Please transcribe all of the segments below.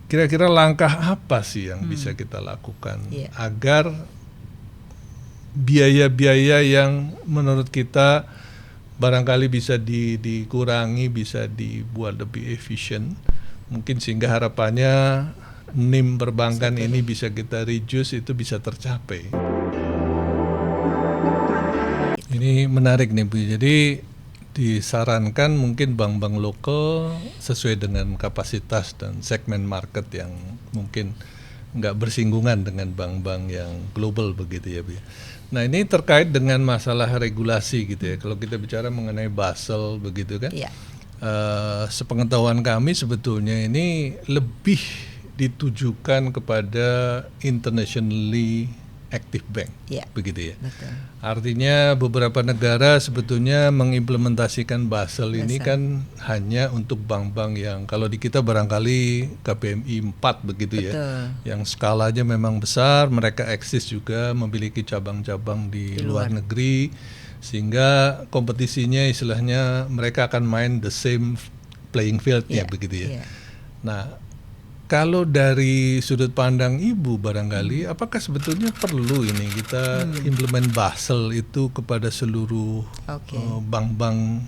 kira-kira langkah apa sih yang bisa kita lakukan agar biaya-biaya yang menurut kita barangkali bisa dikurangi, bisa dibuat lebih efisien, mungkin sehingga harapannya NIM perbankan ini bisa kita reduce, itu bisa tercapai. Ini menarik nih Bu, jadi disarankan mungkin bank-bank lokal sesuai dengan kapasitas dan segmen market yang mungkin nggak bersinggungan dengan bank-bank yang global begitu ya Bu. Nah ini terkait dengan masalah regulasi gitu ya. Kalau kita bicara mengenai Basel begitu kan, sepengetahuan kami sebetulnya ini lebih ditujukan kepada internationally active bank, begitu ya. Betul. Artinya beberapa negara sebetulnya mengimplementasikan Basel ini kan hanya untuk bank-bank yang kalau di kita barangkali KPMI 4 begitu ya, yang skalanya memang besar, mereka eksis juga memiliki cabang-cabang di luar negeri, sehingga kompetisinya istilahnya mereka akan main the same playing field-nya begitu ya. Nah, kalau dari sudut pandang Ibu barangkali, apakah sebetulnya perlu ini kita implement Basel itu kepada seluruh bank-bank,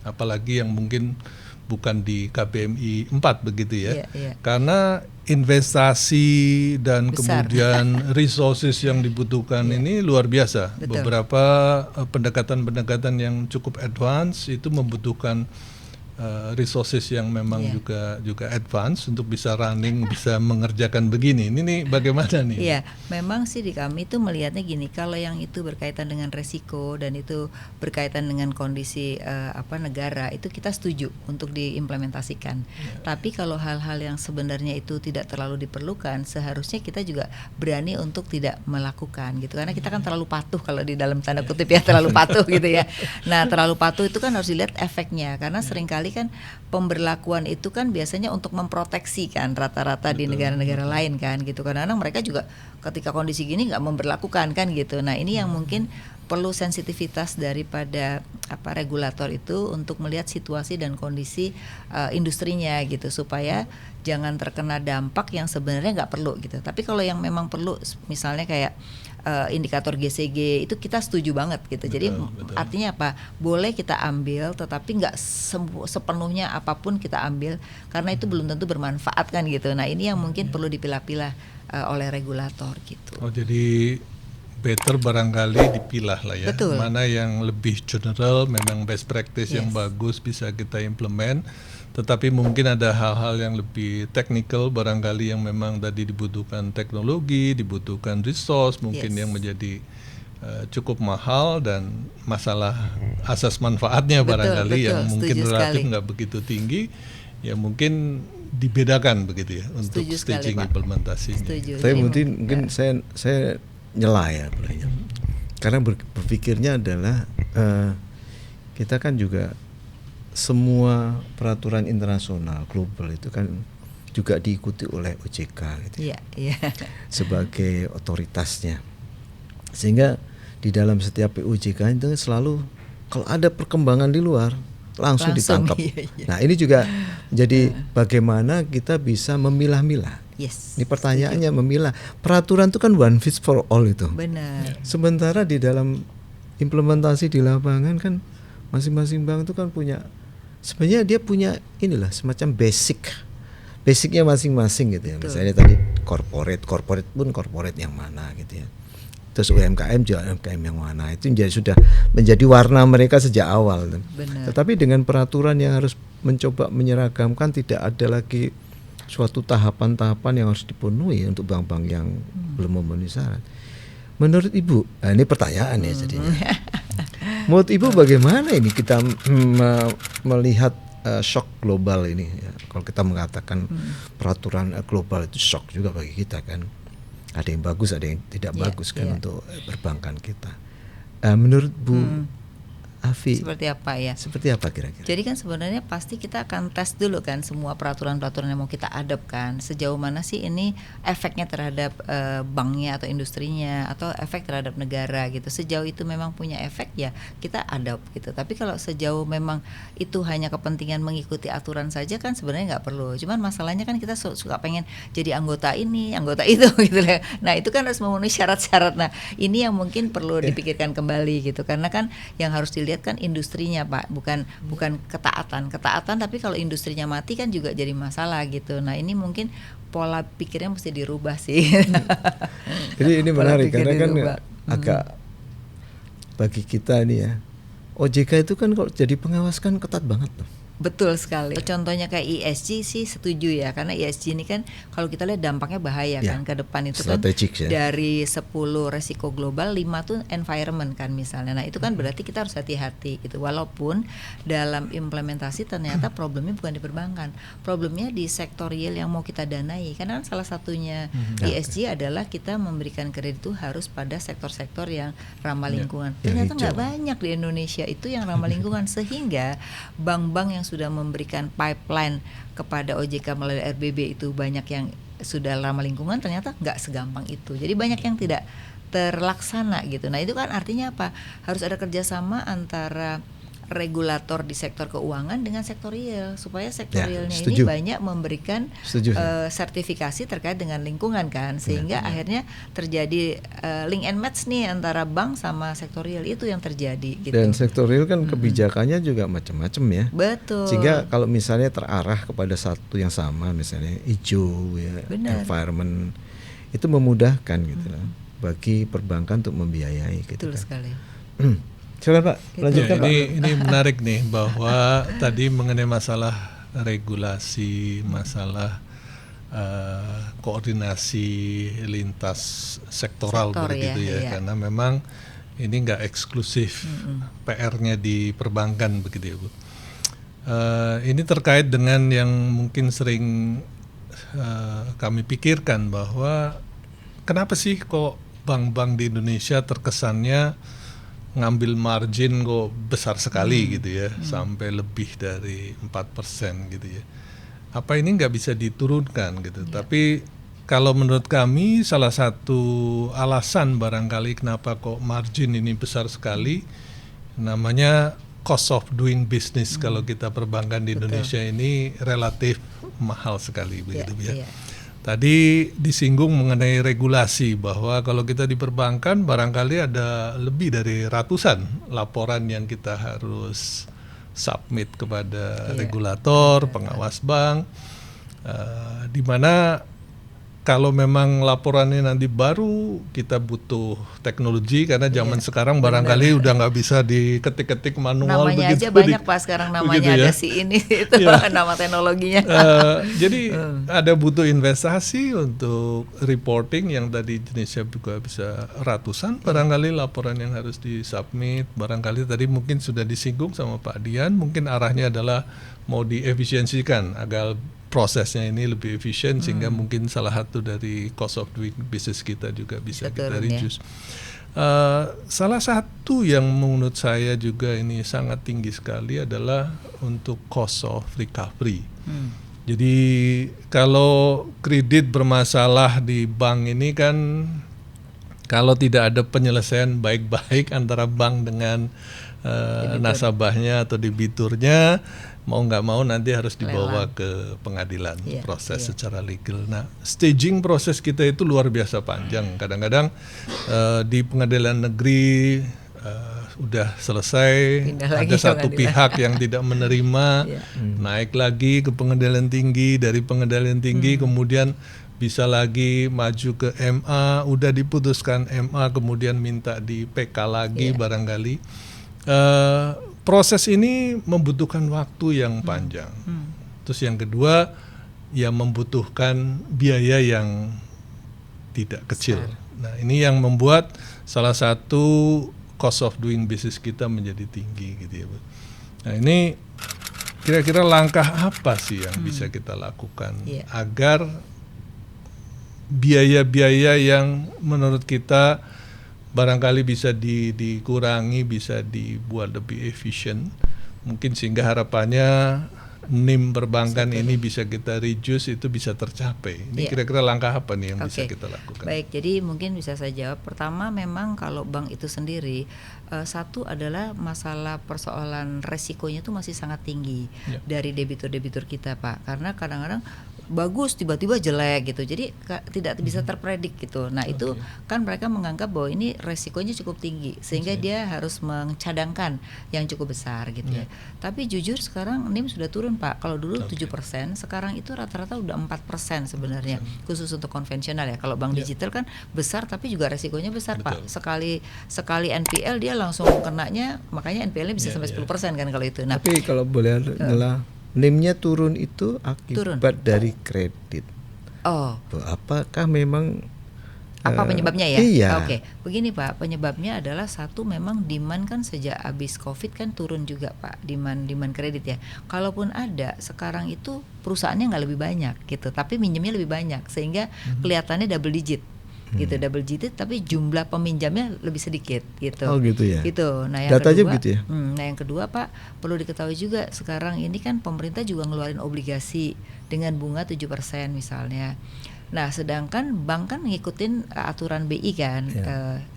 apalagi yang mungkin bukan di KPMI 4 begitu ya, karena investasi dan besar. Kemudian resources yang dibutuhkan ini luar biasa. Betul. Beberapa pendekatan-pendekatan yang cukup advance itu membutuhkan resources yang memang juga advance untuk bisa running, bisa mengerjakan begini. Ini nih bagaimana nih? Iya, memang sih di kami itu melihatnya gini, kalau yang itu berkaitan dengan resiko dan itu berkaitan dengan kondisi negara, itu kita setuju untuk diimplementasikan. Tapi kalau hal-hal yang sebenarnya itu tidak terlalu diperlukan, seharusnya kita juga berani untuk tidak melakukan gitu. Karena kita kan terlalu patuh kalau di dalam tanda kutip ya, terlalu patuh gitu ya. Nah, terlalu patuh itu kan harus dilihat efeknya, karena seringkali kan pemberlakuan itu kan biasanya untuk memproteksi kan rata-rata di negara-negara lain kan gitu, karena mereka juga ketika kondisi gini nggak memberlakukan kan gitu. Nah ini yang mungkin perlu sensitivitas daripada regulator itu untuk melihat situasi dan kondisi industrinya gitu, supaya jangan terkena dampak yang sebenarnya nggak perlu gitu. Tapi kalau yang memang perlu, misalnya kayak indikator GCG itu kita setuju banget gitu. Jadi artinya apa? Boleh kita ambil, tetapi nggak sepenuhnya apapun kita ambil, karena itu belum tentu bermanfaat kan gitu. Nah ini yang mungkin perlu dipilah-pilah oleh regulator gitu. Oh jadi better barangkali dipilah lah ya. Betul. Mana yang lebih general, memang best practice yang bagus bisa kita implement. Tetapi mungkin ada hal-hal yang lebih technical barangkali yang memang tadi dibutuhkan teknologi, dibutuhkan resource mungkin yang menjadi cukup mahal, dan masalah asas manfaatnya barangkali yang mungkin relatif nggak begitu tinggi, ya mungkin dibedakan begitu ya untuk staging implementasinya. Tapi mungkin saya nyela ya, karena berpikirnya adalah kita kan juga semua peraturan internasional global itu kan juga diikuti oleh OJK gitu sebagai otoritasnya, sehingga di dalam setiap POJK itu selalu kalau ada perkembangan di luar langsung ditangkap. Nah ini juga jadi bagaimana kita bisa memilah-milah. Ini pertanyaannya memilah. Peraturan itu kan one fit for all itu. Benar. Sementara di dalam implementasi di lapangan kan masing-masing bank itu kan punya, sebenarnya dia punya inilah semacam basicnya masing-masing gitu ya. Misalnya tadi corporate pun corporate yang mana gitu ya. Terus UMKM juga UMKM yang mana, itu sudah menjadi warna mereka sejak awal. Benar. Tetapi dengan peraturan yang harus mencoba menyeragamkan, tidak ada lagi suatu tahapan-tahapan yang harus dipenuhi untuk bank-bank yang belum memenuhi syarat. Menurut Ibu, ini pertanyaan ya jadinya. Menurut Ibu bagaimana ini kita melihat shock global ini ya? Kalau kita mengatakan peraturan global itu shock juga bagi kita kan. Ada yang bagus, ada yang tidak bagus kan untuk perbankan kita. Menurut Bu Afi, seperti apa ya? seperti apa kira-kira? Jadi kan sebenarnya pasti kita akan tes dulu kan semua peraturan-peraturan yang mau kita adopkan, sejauh mana sih ini efeknya terhadap banknya atau industrinya, atau efek terhadap negara gitu. Sejauh itu memang punya efek ya kita adopt gitu. Tapi kalau sejauh memang itu hanya kepentingan mengikuti aturan saja kan sebenarnya nggak perlu. Cuman masalahnya kan kita suka pengen jadi anggota ini, anggota itu gitu ya. Nah itu kan harus memenuhi syarat-syarat. Nah ini yang mungkin perlu dipikirkan kembali gitu, karena kan yang harus dilihat kan industrinya Pak, bukan ketaatan, tapi kalau industrinya mati kan juga jadi masalah gitu. Nah ini mungkin pola pikirnya mesti dirubah sih. Jadi ini menarik karena kan dirubah. agak bagi kita ini ya, OJK itu kan kalau jadi pengawas kan ketat banget tuh. Betul sekali. Contohnya kayak ESG sih setuju ya, karena ESG ini kan kalau kita lihat dampaknya bahaya kan ke depan itu strategik kan ya. Dari 10 resiko global 5 tuh environment kan misalnya. Nah itu kan berarti kita harus hati-hati gitu. Walaupun dalam implementasi ternyata problemnya bukan di perbankan, problemnya di sektor real yang mau kita danai. Karena kan salah satunya ESG adalah kita memberikan kredit itu harus pada sektor-sektor yang ramah lingkungan. Ternyata nggak banyak di Indonesia itu yang ramah lingkungan, sehingga bank-bank yang sudah memberikan pipeline kepada OJK melalui RBB itu banyak yang sudah ramah lingkungan, ternyata nggak segampang itu. Jadi banyak yang tidak terlaksana gitu. Nah itu kan artinya apa? Harus ada kerjasama antara regulator di sektor keuangan dengan sektor real, supaya sektor realnya ini banyak memberikan sertifikasi terkait dengan lingkungan kan, sehingga akhirnya terjadi link and match nih antara bank sama sektor real, itu yang terjadi gitu. Dan sektor real kan kebijakannya juga macam-macam ya. Betul. Sehingga kalau misalnya terarah kepada satu yang sama, misalnya hijau ya, environment, itu memudahkan gitu lah bagi perbankan untuk membiayai gitu. Betul kan. sekali. Silakan Pak, lanjutkan Pak. Ini menarik nih bahwa tadi mengenai masalah regulasi, masalah koordinasi lintas sektoral begitu ya, karena memang ini nggak eksklusif PR-nya di perbankan begitu ya Bu. Ini terkait dengan yang mungkin sering kami pikirkan, bahwa kenapa sih kok bank-bank di Indonesia terkesannya ngambil margin kok besar sekali gitu ya, sampai lebih dari 4% gitu ya. Apa ini nggak bisa diturunkan gitu? Tapi kalau menurut kami salah satu alasan barangkali kenapa kok margin ini besar sekali, namanya cost of doing business. Kalau kita perbankan di Indonesia ini relatif mahal sekali begitu ya. Tadi disinggung mengenai regulasi, bahwa kalau kita di perbankan barangkali ada lebih dari ratusan laporan yang kita harus submit kepada regulator, pengawas bank, di mana kalau memang laporannya nanti baru, kita butuh teknologi, karena zaman sekarang barangkali udah nggak bisa diketik-ketik manual. Namanya begitu, aja banyak Pak sekarang, namanya ada si ini itu nama teknologinya. Jadi ada butuh investasi untuk reporting yang tadi jenisnya juga bisa ratusan barangkali laporan yang harus disubmit. Barangkali tadi mungkin sudah disinggung sama Pak Dian, mungkin arahnya adalah mau diefisiensikan agar prosesnya ini lebih efisien, sehingga mungkin salah satu dari cost of doing business kita juga bisa kita reduce. Salah satu yang menurut saya juga ini sangat tinggi sekali adalah untuk cost of recovery. Jadi kalau kredit bermasalah di bank ini kan, kalau tidak ada penyelesaian baik-baik antara bank dengan nasabahnya atau debiturnya, mau nggak mau nanti harus dibawa ke pengadilan, proses secara legal. Nah, staging proses kita itu luar biasa panjang. Kadang-kadang di pengadilan negeri udah selesai, ada satu pihak yang tidak menerima, naik lagi ke pengadilan tinggi, dari pengadilan tinggi kemudian bisa lagi maju ke MA, udah diputuskan MA kemudian minta di PK lagi barangkali. Proses ini membutuhkan waktu yang panjang. Terus yang kedua, ya membutuhkan biaya yang tidak kecil. Nah, ini yang membuat salah satu cost of doing business kita menjadi tinggi gitu ya, Bu. Nah, ini kira-kira langkah apa sih yang bisa kita lakukan agar biaya-biaya yang menurut kita barangkali bisa dikurangi, bisa dibuat lebih efisien, mungkin sehingga harapannya NIM perbankan ini bisa kita reduce, itu bisa tercapai. Ini kira-kira langkah apa nih yang bisa kita lakukan? Baik, jadi mungkin bisa saya jawab. Pertama, memang kalau bank itu sendiri, satu adalah masalah persoalan resikonya itu masih sangat tinggi dari debitur-debitur kita, Pak. Karena kadang-kadang bagus tiba-tiba jelek gitu, jadi tidak bisa terpredik gitu. Nah itu kan mereka menganggap bahwa ini resikonya cukup tinggi sehingga dia harus mencadangkan yang cukup besar gitu ya. Tapi jujur sekarang NIM sudah turun, Pak. Kalau dulu 7%, sekarang itu rata-rata udah 4% sebenarnya, khusus untuk konvensional ya. Kalau bank digital kan besar tapi juga resikonya besar, Pak. Sekali NPL dia langsung kenanya, makanya NPL-nya bisa sampai 10% kan kalau itu. Nah, tapi kalau boleh NIM-nya turun itu akibat dari kredit. Apakah memang apa penyebabnya ya? Iya. Oke, begini Pak, penyebabnya adalah satu, memang demand kan sejak habis Covid kan turun juga Pak, demand kredit ya. Kalaupun ada, sekarang itu perusahaannya nggak lebih banyak gitu, tapi minjemnya lebih banyak sehingga kelihatannya double digit. Gitu, double digit, tapi jumlah peminjamnya lebih sedikit gitu. Oh gitu ya. Gitu. Nah, yang datanya kedua, gitu ya. Nah yang kedua Pak, perlu diketahui juga sekarang ini kan pemerintah juga ngeluarin obligasi dengan bunga 7% misalnya. Nah, sedangkan bank kan ngikutin aturan BI kan,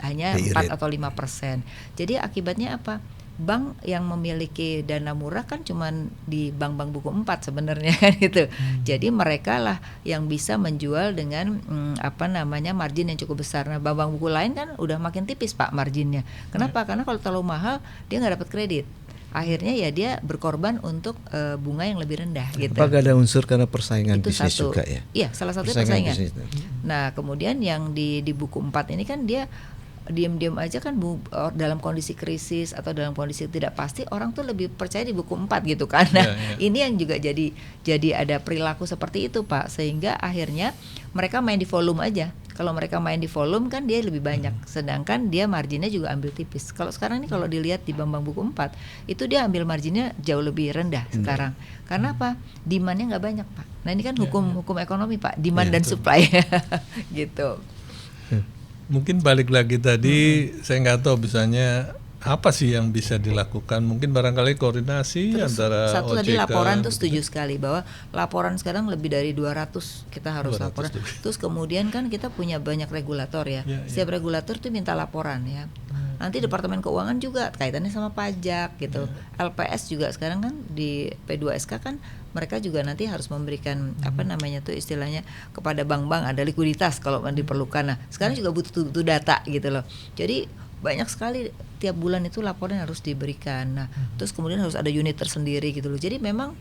hanya BI 4 atau 5%. Jadi akibatnya apa? Bank yang memiliki dana murah kan cuman di bank-bank buku 4 sebenarnya kan gitu. Jadi mereka lah yang bisa menjual dengan margin yang cukup besar. Nah, bank-bank buku lain kan udah makin tipis Pak marginnya. Kenapa? Karena kalau terlalu mahal dia nggak dapat kredit. Akhirnya ya dia berkorban untuk bunga yang lebih rendah gitu. Apakah ada unsur karena persaingan itu bisnis satu. juga ya? Iya, salah satu persaingan. Bisnis. Nah, kemudian yang di buku 4 ini kan dia diam-diam aja kan dalam kondisi krisis atau dalam kondisi tidak pasti, orang tuh lebih percaya di buku 4 gitu kan. Nah, ini yang juga jadi ada perilaku seperti itu Pak, sehingga akhirnya mereka main di volume aja. Kalau mereka main di volume kan dia lebih banyak, sedangkan dia marginnya juga ambil tipis. Kalau sekarang ini kalau dilihat di bank buku 4 itu dia ambil marginnya jauh lebih rendah sekarang. Karena apa? Demandnya nggak banyak Pak. Nah ini kan hukum ekonomi Pak, demand dan supply gitu. Mungkin balik lagi tadi, saya nggak tahu misalnya apa sih yang bisa dilakukan, mungkin barangkali koordinasi antara satu OJK. Tadi laporan tuh setuju sekali bahwa laporan sekarang lebih dari 200 kita harus 200 laporan. Terus kemudian kan kita punya banyak regulator ya. Setiap regulator tuh minta laporan ya. Nanti Departemen Keuangan juga kaitannya sama pajak gitu. LPS juga sekarang kan di P2SK kan mereka juga nanti harus memberikan istilahnya kepada bank-bank ada likuiditas kalau diperlukan. Nah, sekarang juga butuh data gitu loh. Jadi banyak sekali tiap bulan itu laporan harus diberikan. Nah, terus kemudian harus ada unit tersendiri gitu loh. Jadi memang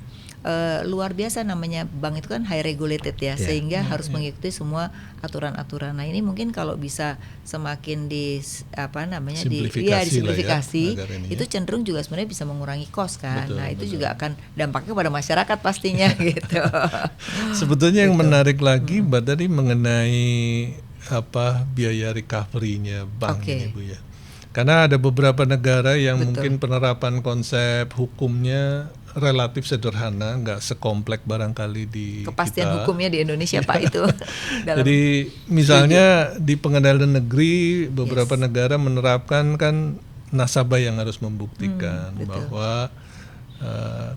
luar biasa, namanya bank itu kan high regulated ya, sehingga harus mengikuti semua aturan-aturan. Nah, ini mungkin kalau bisa semakin disimplifikasi itu cenderung juga sebenarnya bisa mengurangi cost kan. Nah, itu juga akan dampaknya pada masyarakat pastinya gitu. Sebetulnya yang menarik lagi Mbak tadi mengenai biaya recovery-nya bank ini Bu ya. Karena ada beberapa negara yang mungkin penerapan konsep hukumnya relatif sederhana, nggak sekompleks barangkali di kepastian kita. Hukumnya di Indonesia Pak itu. Jadi misalnya di pengadilan negeri beberapa negara menerapkan kan nasabah yang harus membuktikan bahwa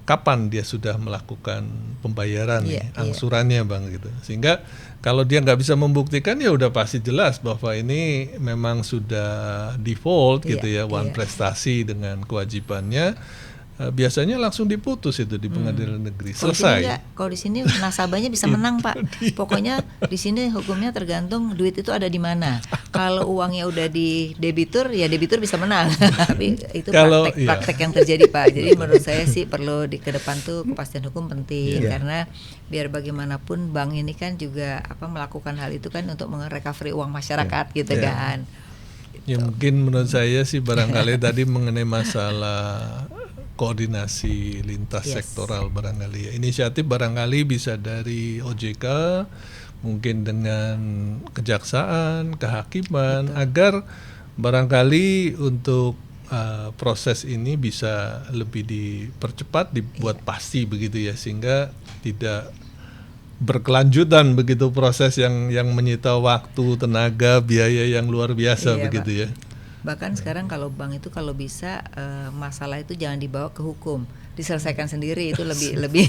kapan dia sudah melakukan pembayaran angsurannya bang gitu, sehingga kalau dia nggak bisa membuktikan ya udah pasti jelas bahwa ini memang sudah default gitu ya, prestasi dengan kewajibannya. Biasanya langsung diputus itu di pengadilan negeri, selesai. Kalau di sini nasabahnya bisa menang Pak. Pokoknya di sini hukumnya tergantung duit itu ada di mana. Kalau uangnya udah di debitur, ya debitur bisa menang. Tapi itu praktek yang terjadi Pak. Jadi menurut saya sih perlu ke depan tuh kepastian hukum penting, karena biar bagaimanapun bank ini kan juga melakukan hal itu kan untuk merecovery uang masyarakat gitu kan. Ya mungkin menurut saya sih barangkali tadi mengenai masalah koordinasi lintas sektoral barangkali ya. Inisiatif barangkali bisa dari OJK, mungkin dengan kejaksaan, kehakiman, agar barangkali untuk proses ini bisa lebih dipercepat, dibuat pasti begitu ya, sehingga tidak berkelanjutan begitu proses yang menyita waktu, tenaga, biaya yang luar biasa begitu Pak. Ya. Bahkan sekarang kalau bank itu kalau bisa masalah itu jangan dibawa ke hukum, diselesaikan sendiri, itu lebih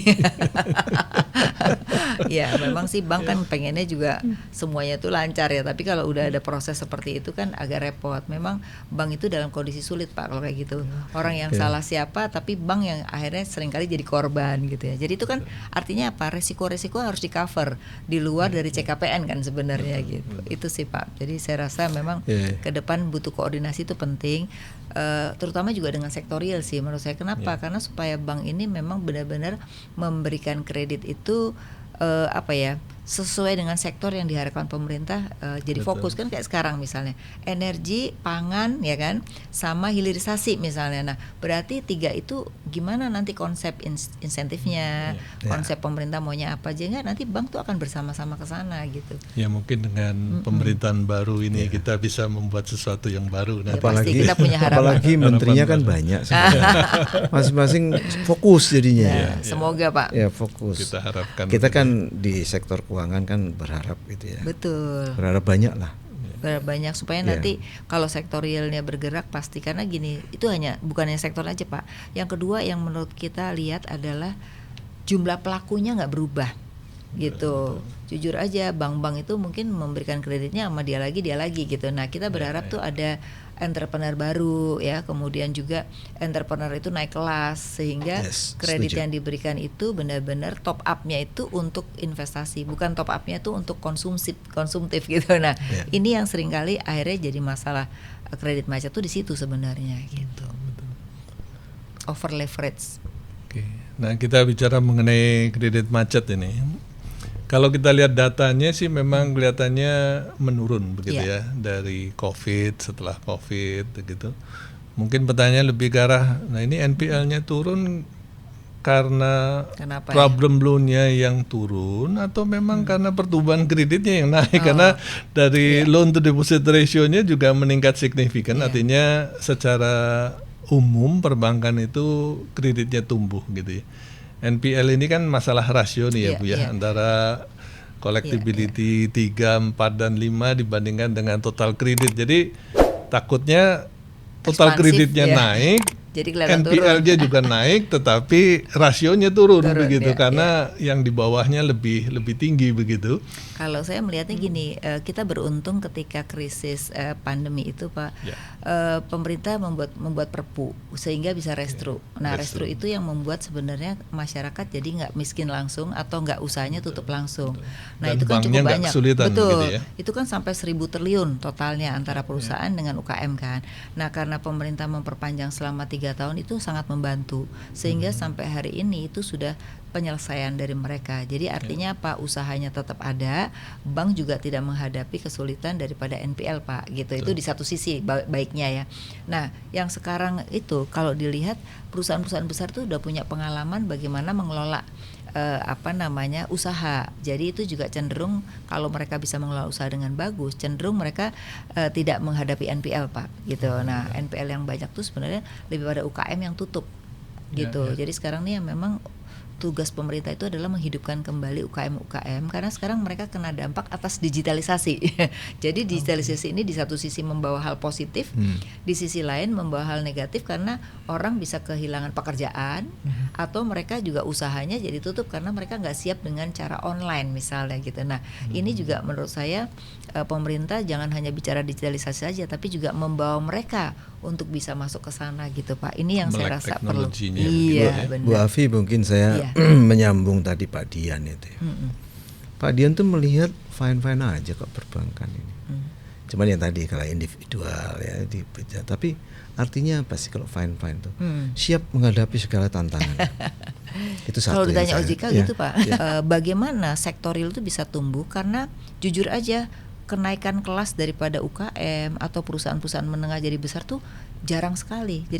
ya memang sih bank kan pengennya juga semuanya itu lancar ya, tapi kalau udah ada proses seperti itu kan agak repot. Memang bank itu dalam kondisi sulit Pak kalau kayak gitu. Orang yang salah siapa, tapi bank yang akhirnya seringkali jadi korban gitu ya. Jadi itu kan artinya apa? Resiko-resiko harus di cover di luar dari CKPN kan sebenarnya gitu. Itu sih Pak. Jadi saya rasa memang ke depan butuh koordinasi itu penting, terutama juga dengan sektorial sih menurut saya. Kenapa? Karena supaya bank ini memang benar-benar memberikan kredit itu sesuai dengan sektor yang diharapkan pemerintah, jadi fokus kan kayak sekarang misalnya energi, pangan ya kan, sama hilirisasi misalnya. Nah berarti 3 itu gimana nanti konsep insentifnya, konsep pemerintah maunya apa, jadi nanti bank tuh akan bersama-sama ke sana gitu. Ya mungkin dengan pemerintahan baru ini kita bisa membuat sesuatu yang baru. Ya, apalagi kita punya harapan. Apalagi menterinya kan banyak, masing-masing fokus jadinya. Semoga Pak. Ya fokus. Kita harapkan. Kita kan di sektor keuangan kan berharap gitu ya. Betul. Berharap banyak lah. Berharap banyak supaya nanti kalau sektorialnya bergerak pasti, karena gini, itu bukannya sektor aja Pak. Yang kedua yang menurut kita lihat adalah jumlah pelakunya nggak berubah gitu. Jujur aja bank-bank itu mungkin memberikan kreditnya sama dia lagi gitu. Nah kita berharap tuh ada entrepreneur baru ya, kemudian juga entrepreneur itu naik kelas sehingga kredit yang diberikan itu benar-benar top up-nya itu untuk investasi, bukan top up-nya itu untuk konsumtif gitu. Nah ini yang seringkali akhirnya jadi masalah kredit macet tuh di situ sebenarnya gitu. Over leverage. Oke. Nah kita bicara mengenai kredit macet ini. Kalau kita lihat datanya sih memang kelihatannya menurun begitu ya dari COVID, setelah COVID gitu. Mungkin pertanyaan lebih ke arah, nah ini NPL-nya turun karena problem loan-nya yang turun atau memang karena pertumbuhan kreditnya yang naik, karena dari loan to deposit ratio-nya juga meningkat signifikan, artinya secara umum perbankan itu kreditnya tumbuh gitu ya. NPL ini kan masalah rasio nih ya Bu ya, antara collectibility 3, 4, dan 5 dibandingkan dengan total kredit. Jadi takutnya total kreditnya naik, jadi NPL-nya juga naik, tetapi rasionya turun begitu karena yang di bawahnya lebih tinggi begitu. Kalau saya melihatnya gini, kita beruntung ketika krisis pandemi itu Pak, pemerintah membuat perpu sehingga bisa restru. Nah restru itu yang membuat sebenarnya masyarakat jadi nggak miskin langsung atau nggak usahanya tutup langsung. Nah dan itu kan cukup banyak. Betul. Gitu ya? Itu kan sampai 1.000 triliun totalnya antara perusahaan dengan UKM kan. Nah karena pemerintah memperpanjang selama 3 tahun itu sangat membantu sehingga sampai hari ini itu sudah penyelesaian dari mereka. Jadi artinya apa? Usahanya tetap ada, bank juga tidak menghadapi kesulitan daripada NPL Pak gitu. Itu di satu sisi baiknya ya. Nah, yang sekarang itu kalau dilihat perusahaan-perusahaan besar itu udah punya pengalaman bagaimana mengelola usaha. Jadi itu juga cenderung kalau mereka bisa mengelola usaha dengan bagus, cenderung mereka tidak menghadapi NPL Pak gitu. Nah, NPL yang banyak tuh sebenarnya lebih pada UKM yang tutup gitu. Jadi sekarang nih yang memang tugas pemerintah itu adalah menghidupkan kembali UKM karena sekarang mereka kena dampak atas digitalisasi. Jadi digitalisasi ini di satu sisi membawa hal positif, di sisi lain membawa hal negatif karena orang bisa kehilangan pekerjaan atau mereka juga usahanya jadi tutup karena mereka nggak siap dengan cara online misalnya gitu. Nah ini juga menurut saya pemerintah jangan hanya bicara digitalisasi saja, tapi juga membawa mereka untuk bisa masuk ke sana gitu Pak. Ini yang saya rasa perlu. Iya, Bu Afi mungkin saya menyambung tadi Pak Dian itu ya. Pak Dian tuh melihat fine-fine aja kok perbankan ini. Cuman yang tadi kalau individual ya tapi artinya apa sih kalau fine-fine tuh? Siap menghadapi segala tantangan. Itu satu. Kalau ditanya OJK gitu Pak, bagaimana sektorial itu bisa tumbuh karena jujur aja kenaikan kelas daripada UKM atau perusahaan-perusahaan menengah jadi besar tuh jarang sekali. Jadi